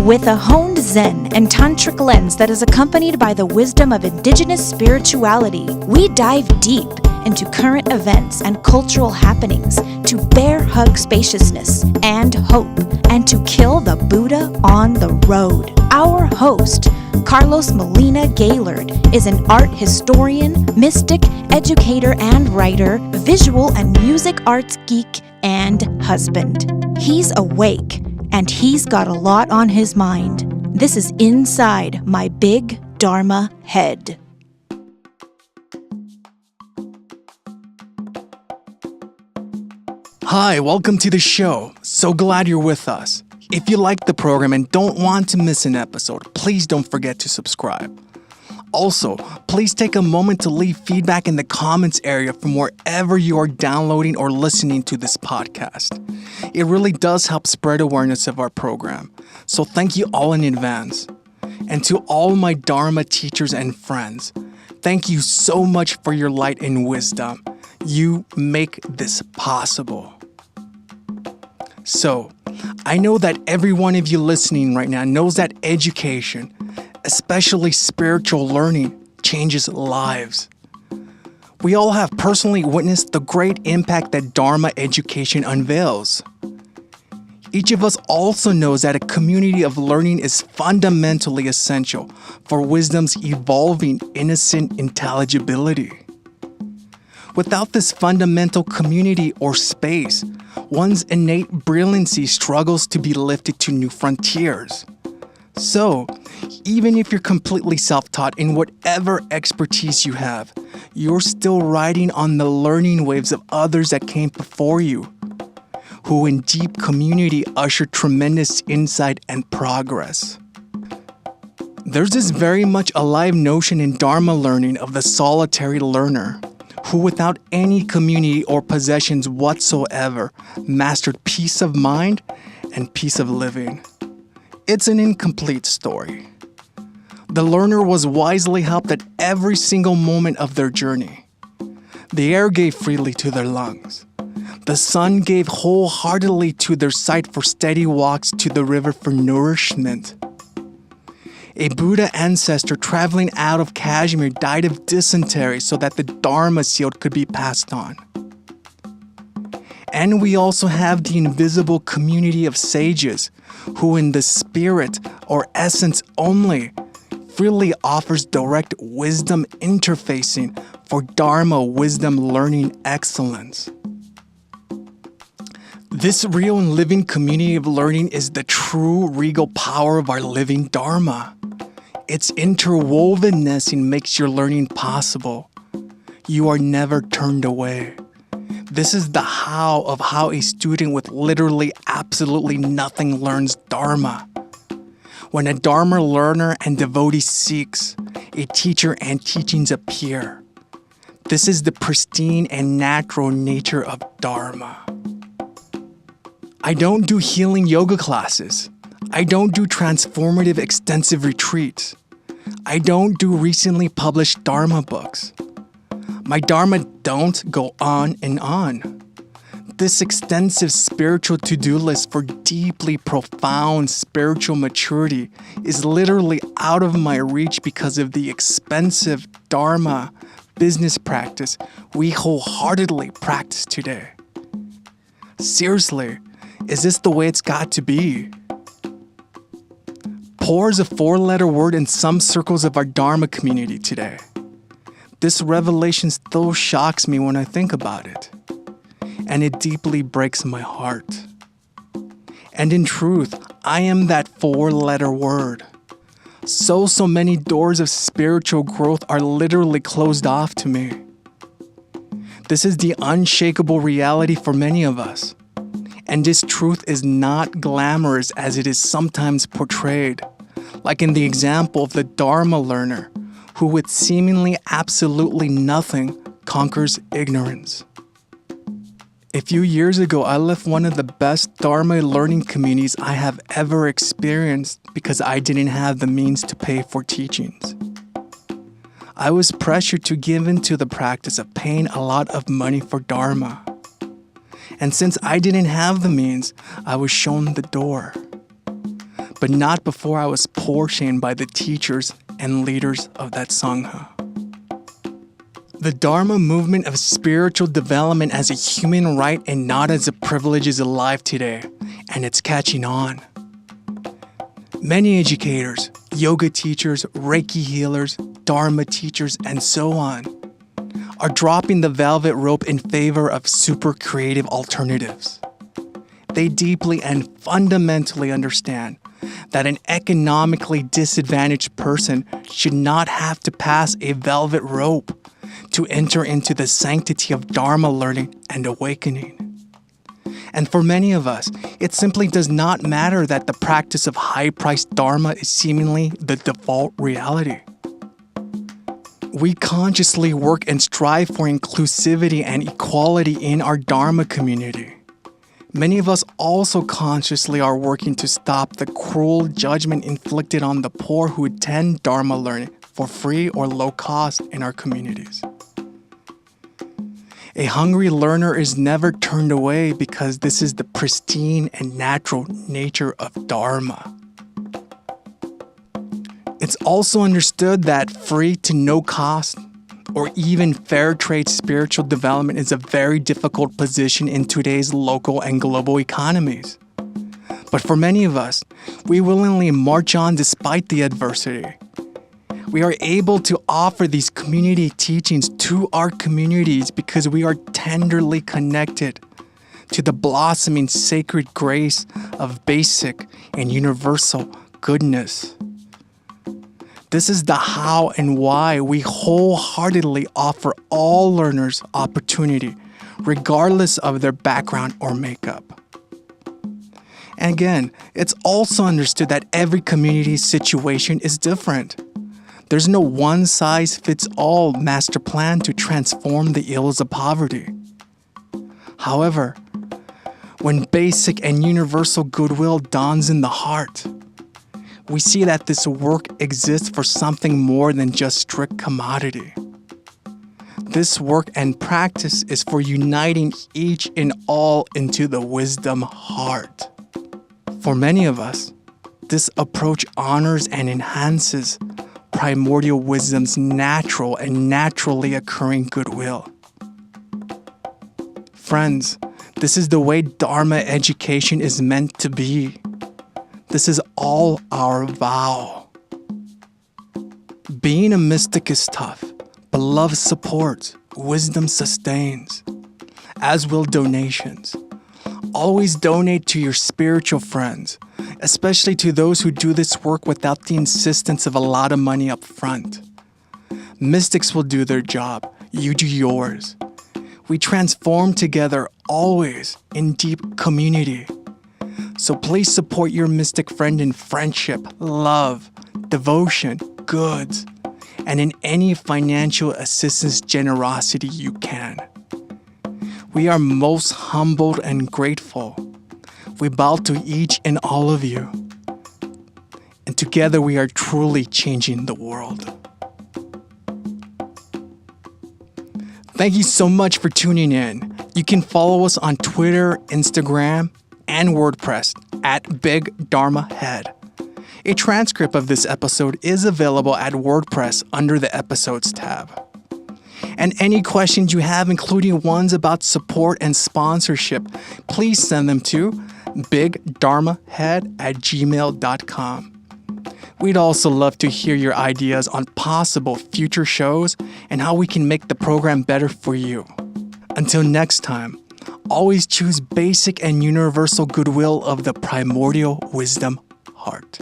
With a honed Zen and Tantric lens that is accompanied by the wisdom of indigenous spirituality, we dive deep into current events and cultural happenings to bear hug spaciousness and hope, and to kill the Buddha on the road. Our host, Carlos Molina Gaylord, is an art historian, mystic, educator and writer, visual and music arts geek, and husband. He's awake, and he's got a lot on his mind. This is Inside My Big Dharma Head. Hi, welcome to the show. So glad you're with us. If you like the program and don't want to miss an episode, please don't forget to subscribe. Also, please take a moment to leave feedback in the comments area from wherever you are downloading or listening to this podcast. It really does help spread awareness of our program. So thank you all in advance. And to all my Dharma teachers and friends, thank you so much for your light and wisdom. You make this possible. So, I know that every one of you listening right now knows that education, especially spiritual learning, changes lives. We all have personally witnessed the great impact that Dharma education unveils. Each of us also knows that a community of learning is fundamentally essential for wisdom's evolving innocent intelligibility. Without this fundamental community or space, one's innate brilliancy struggles to be lifted to new frontiers. So, even if you're completely self-taught in whatever expertise you have, you're still riding on the learning waves of others that came before you, who in deep community ushered tremendous insight and progress. There's this very much alive notion in Dharma learning of the solitary learner, who without any community or possessions whatsoever mastered peace of mind and peace of living. It's an incomplete story. The learner was wisely helped at every single moment of their journey. The air gave freely to their lungs. The sun gave wholeheartedly to their sight for steady walks to the river for nourishment. A Buddha ancestor traveling out of Kashmir died of dysentery so that the Dharma seed could be passed on. And we also have the invisible community of sages who in the spirit or essence only freely offers direct wisdom interfacing for Dharma wisdom learning excellence. This real and living community of learning is the true regal power of our living Dharma. Its interwovenness makes your learning possible. You are never turned away. This is the how of how a student with literally absolutely nothing learns Dharma. When a Dharma learner and devotee seeks, a teacher and teachings appear. This is the pristine and natural nature of Dharma. I don't do healing yoga classes. I don't do transformative extensive retreats. I don't do recently published Dharma books. My Dharma don't go on and on. This extensive spiritual to-do list for deeply profound spiritual maturity is literally out of my reach because of the expensive Dharma business practice we wholeheartedly practice today. Seriously, is this the way it's got to be? Poor is a 4-letter word in some circles of our Dharma community today. This revelation still shocks me when I think about it, and it deeply breaks my heart. And in truth, I am that 4-letter word. So many doors of spiritual growth are literally closed off to me. This is the unshakable reality for many of us. And this truth is not glamorous as it is sometimes portrayed, like in the example of the Dharma learner, who with seemingly absolutely nothing conquers ignorance. A few years ago, I left one of the best Dharma learning communities I have ever experienced because I didn't have the means to pay for teachings. I was pressured to give into the practice of paying a lot of money for Dharma. And since I didn't have the means, I was shown the door. but not before I was portioned by the teachers and leaders of that Sangha. The Dharma movement of spiritual development as a human right and not as a privilege is alive today, and it's catching on. Many educators, yoga teachers, Reiki healers, Dharma teachers, and so on are dropping the velvet rope in favor of super creative alternatives. They deeply and fundamentally understand that an economically disadvantaged person should not have to pass a velvet rope to enter into the sanctity of Dharma learning and awakening. And for many of us, it simply does not matter that the practice of high-priced Dharma is seemingly the default reality. We consciously work and strive for inclusivity and equality in our Dharma community. Many of us also consciously are working to stop the cruel judgment inflicted on the poor who attend Dharma learning for free or low cost in our communities. A hungry learner is never turned away because this is the pristine and natural nature of Dharma. It's also understood that free to no cost or even fair trade spiritual development is a very difficult position in today's local and global economies. But for many of us, we willingly march on despite the adversity. We are able to offer these community teachings to our communities because we are tenderly connected to the blossoming sacred grace of basic and universal goodness. This is the how and why we wholeheartedly offer all learners opportunity, regardless of their background or makeup. And again, it's also understood that every community's situation is different. There's no one-size-fits-all master plan to transform the ills of poverty. However, when basic and universal goodwill dawns in the heart, we see that this work exists for something more than just strict commodity. This work and practice is for uniting each and all into the wisdom heart. For many of us, this approach honors and enhances primordial wisdom's natural and naturally occurring goodwill. Friends, this is the way Dharma education is meant to be. This is all our vow. Being a mystic is tough, but love supports, wisdom sustains, as will donations. Always donate to your spiritual friends, especially to those who do this work without the insistence of a lot of money up front. Mystics will do their job, you do yours. We transform together always in deep community. So please support your mystic friend in friendship, love, devotion, goods, and in any financial assistance generosity you can. We are most humbled and grateful. We bow to each and all of you. And together we are truly changing the world. Thank you so much for tuning in. You can follow us on Twitter, Instagram, and WordPress at Big Dharma Head. A transcript of this episode is available at WordPress under the Episodes tab. And any questions you have, including ones about support and sponsorship, please send them to bigdharmahead@gmail.com. We'd also love to hear your ideas on possible future shows and how we can make the program better for you. Until next time, always choose basic and universal goodwill of the primordial wisdom heart.